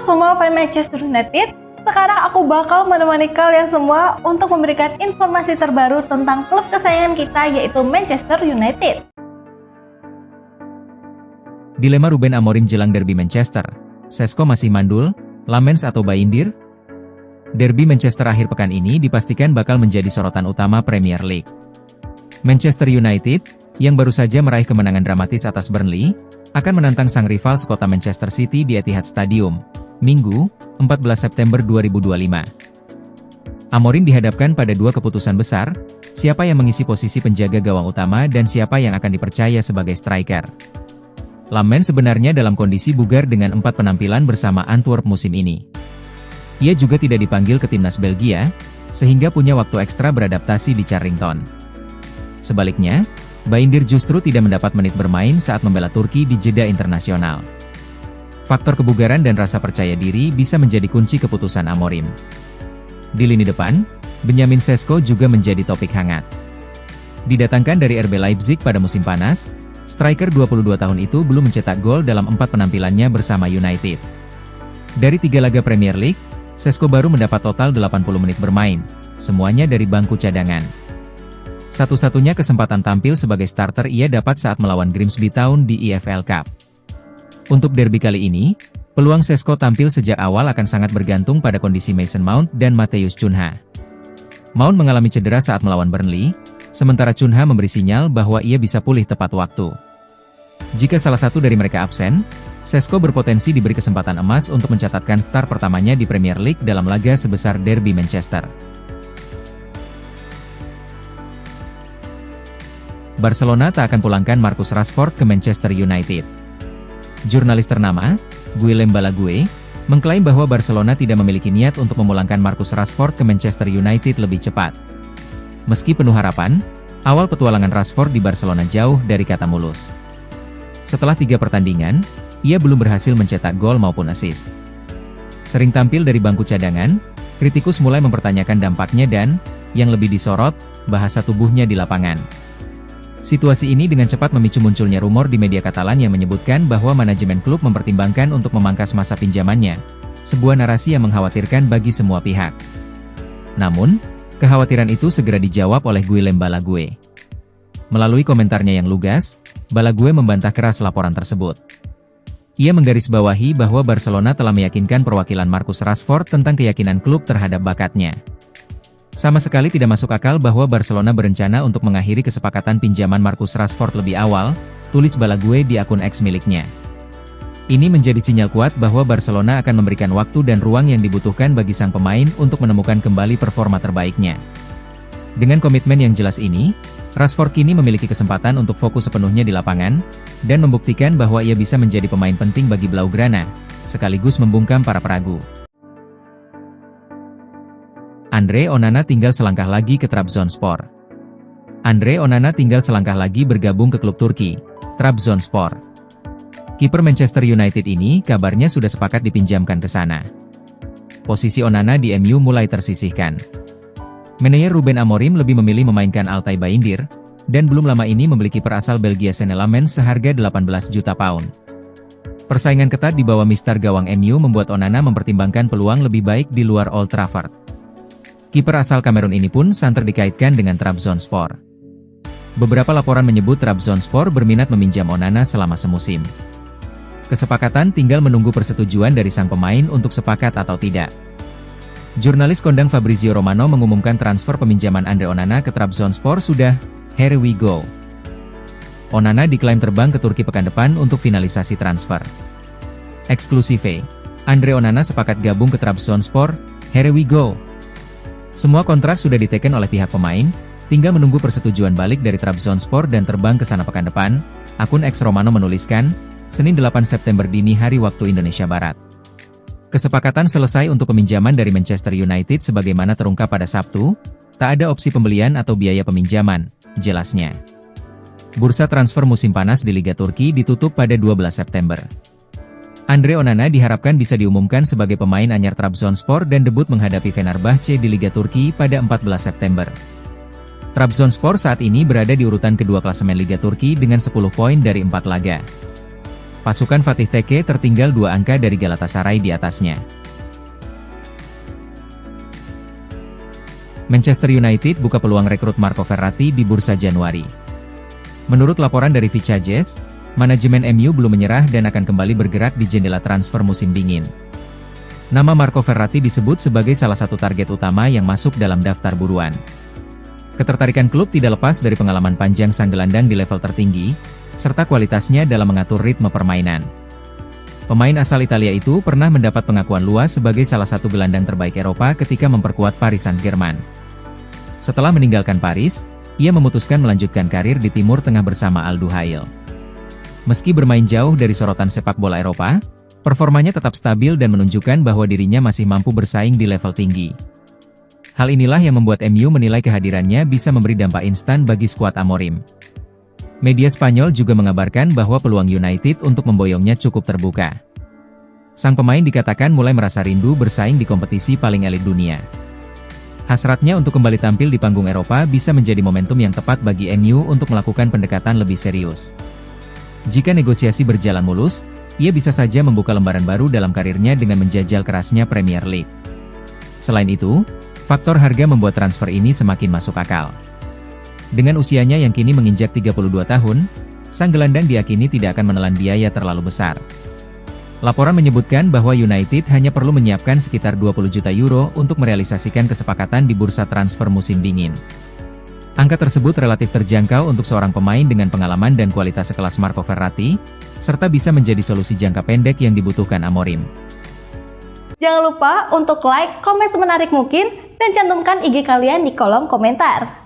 semua fans Manchester United, sekarang aku bakal menemani kalian semua untuk memberikan informasi terbaru tentang klub kesayangan kita yaitu Manchester United. Dilema Ruben Amorim jelang derby Manchester. Šeško masih mandul, Lamens atau Bayindir? Derby Manchester akhir pekan ini dipastikan bakal menjadi sorotan utama Premier League. Manchester United, yang baru saja meraih kemenangan dramatis atas Burnley, akan menantang sang rival sekota Manchester City di Etihad Stadium, Minggu, 14 September 2025. Amorim dihadapkan pada dua keputusan besar, siapa yang mengisi posisi penjaga gawang utama dan siapa yang akan dipercaya sebagai striker. Lamens sebenarnya dalam kondisi bugar dengan 4 penampilan bersama Antwerp musim ini. Ia juga tidak dipanggil ke timnas Belgia, sehingga punya waktu ekstra beradaptasi di Carrington. Sebaliknya, Bayindir justru tidak mendapat menit bermain saat membela Turki di jeda internasional. Faktor kebugaran dan rasa percaya diri bisa menjadi kunci keputusan Amorim. Di lini depan, Benjamin Šeško juga menjadi topik hangat. Didatangkan dari RB Leipzig pada musim panas, striker 22 tahun itu belum mencetak gol dalam 4 penampilannya bersama United. Dari 3 laga Premier League, Šeško baru mendapat total 80 menit bermain, semuanya dari bangku cadangan. Satu-satunya kesempatan tampil sebagai starter ia dapat saat melawan Grimsby Town di EFL Cup. Untuk derby kali ini, peluang Šeško tampil sejak awal akan sangat bergantung pada kondisi Mason Mount dan Matheus Cunha. Mount mengalami cedera saat melawan Burnley, sementara Cunha memberi sinyal bahwa ia bisa pulih tepat waktu. Jika salah satu dari mereka absen, Šeško berpotensi diberi kesempatan emas untuk mencatatkan start pertamanya di Premier League dalam laga sebesar derby Manchester. Barcelona tak akan pulangkan Marcus Rashford ke Manchester United. Jurnalis ternama, Guillem Balague, mengklaim bahwa Barcelona tidak memiliki niat untuk memulangkan Marcus Rashford ke Manchester United lebih cepat. Meski penuh harapan, awal petualangan Rashford di Barcelona jauh dari kata mulus. Setelah 3 pertandingan, ia belum berhasil mencetak gol maupun assist. Sering tampil dari bangku cadangan, kritikus mulai mempertanyakan dampaknya dan, yang lebih disorot, bahasa tubuhnya di lapangan. Situasi ini dengan cepat memicu munculnya rumor di media Katalan yang menyebutkan bahwa manajemen klub mempertimbangkan untuk memangkas masa pinjamannya, sebuah narasi yang mengkhawatirkan bagi semua pihak. Namun, kekhawatiran itu segera dijawab oleh Guillem Balague. Melalui komentarnya yang lugas, Balague membantah keras laporan tersebut. Ia menggarisbawahi bahwa Barcelona telah meyakinkan perwakilan Marcus Rashford tentang keyakinan klub terhadap bakatnya. Sama sekali tidak masuk akal bahwa Barcelona berencana untuk mengakhiri kesepakatan pinjaman Marcus Rashford lebih awal, tulis Balague di akun X miliknya. Ini menjadi sinyal kuat bahwa Barcelona akan memberikan waktu dan ruang yang dibutuhkan bagi sang pemain untuk menemukan kembali performa terbaiknya. Dengan komitmen yang jelas ini, Rashford kini memiliki kesempatan untuk fokus sepenuhnya di lapangan, dan membuktikan bahwa ia bisa menjadi pemain penting bagi Blaugrana, sekaligus membungkam para peragu. Andre Onana tinggal selangkah lagi ke Trabzonspor. Andre Onana tinggal selangkah lagi bergabung ke klub Turki, Trabzonspor. Kiper Manchester United ini kabarnya sudah sepakat dipinjamkan ke sana. Posisi Onana di MU mulai tersisihkan. Manajer Ruben Amorim lebih memilih memainkan Altay Bayindir, dan belum lama ini membeli kiper asal Belgia Senne Lamens seharga 18 juta pound. Persaingan ketat di bawah mistar gawang MU membuat Onana mempertimbangkan peluang lebih baik di luar Old Trafford. Kiper asal Kamerun ini pun santer dikaitkan dengan Trabzonspor. Beberapa laporan menyebut Trabzonspor berminat meminjam Onana selama semusim. Kesepakatan tinggal menunggu persetujuan dari sang pemain untuk sepakat atau tidak. Jurnalis kondang Fabrizio Romano mengumumkan transfer peminjaman Andre Onana ke Trabzonspor sudah, here we go. Onana diklaim terbang ke Turki pekan depan untuk finalisasi transfer. Eksklusif, Andre Onana sepakat gabung ke Trabzonspor, here we go. Semua kontrak sudah diteken oleh pihak pemain, tinggal menunggu persetujuan balik dari Trabzonspor dan terbang ke sana pekan depan, akun X Romano menuliskan, Senin 8 September dini hari waktu Indonesia Barat. Kesepakatan selesai untuk peminjaman dari Manchester United sebagaimana terungkap pada Sabtu, tak ada opsi pembelian atau biaya peminjaman, jelasnya. Bursa transfer musim panas di Liga Turki ditutup pada 12 September. Andre Onana diharapkan bisa diumumkan sebagai pemain anyar Trabzonspor dan debut menghadapi Fenerbahce di Liga Turki pada 14 September. Trabzonspor saat ini berada di urutan kedua klasemen Liga Turki dengan 10 poin dari 4 laga. Pasukan Fatih Teke tertinggal 2 angka dari Galatasaray di atasnya. Manchester United buka peluang rekrut Marco Verratti di bursa Januari. Menurut laporan dari Vicajes, manajemen MU belum menyerah dan akan kembali bergerak di jendela transfer musim dingin. Nama Marco Verratti disebut sebagai salah satu target utama yang masuk dalam daftar buruan. Ketertarikan klub tidak lepas dari pengalaman panjang sang gelandang di level tertinggi, serta kualitasnya dalam mengatur ritme permainan. Pemain asal Italia itu pernah mendapat pengakuan luas sebagai salah satu gelandang terbaik Eropa ketika memperkuat Paris Saint-Germain. Setelah meninggalkan Paris, ia memutuskan melanjutkan karir di Timur Tengah bersama Al Duhail. Meski bermain jauh dari sorotan sepak bola Eropa, performanya tetap stabil dan menunjukkan bahwa dirinya masih mampu bersaing di level tinggi. Hal inilah yang membuat MU menilai kehadirannya bisa memberi dampak instan bagi skuad Amorim. Media Spanyol juga mengabarkan bahwa peluang United untuk memboyongnya cukup terbuka. Sang pemain dikatakan mulai merasa rindu bersaing di kompetisi paling elit dunia. Hasratnya untuk kembali tampil di panggung Eropa bisa menjadi momentum yang tepat bagi MU untuk melakukan pendekatan lebih serius. Jika negosiasi berjalan mulus, ia bisa saja membuka lembaran baru dalam karirnya dengan menjajal kerasnya Premier League. Selain itu, faktor harga membuat transfer ini semakin masuk akal. Dengan usianya yang kini menginjak 32 tahun, sang gelandang diyakini tidak akan menelan biaya terlalu besar. Laporan menyebutkan bahwa United hanya perlu menyiapkan sekitar 20 juta euro untuk merealisasikan kesepakatan di bursa transfer musim dingin. Angka tersebut relatif terjangkau untuk seorang pemain dengan pengalaman dan kualitas sekelas Marco Verratti, serta bisa menjadi solusi jangka pendek yang dibutuhkan Amorim. Jangan lupa untuk like, komen semenarik mungkin, dan cantumkan IG kalian di kolom komentar.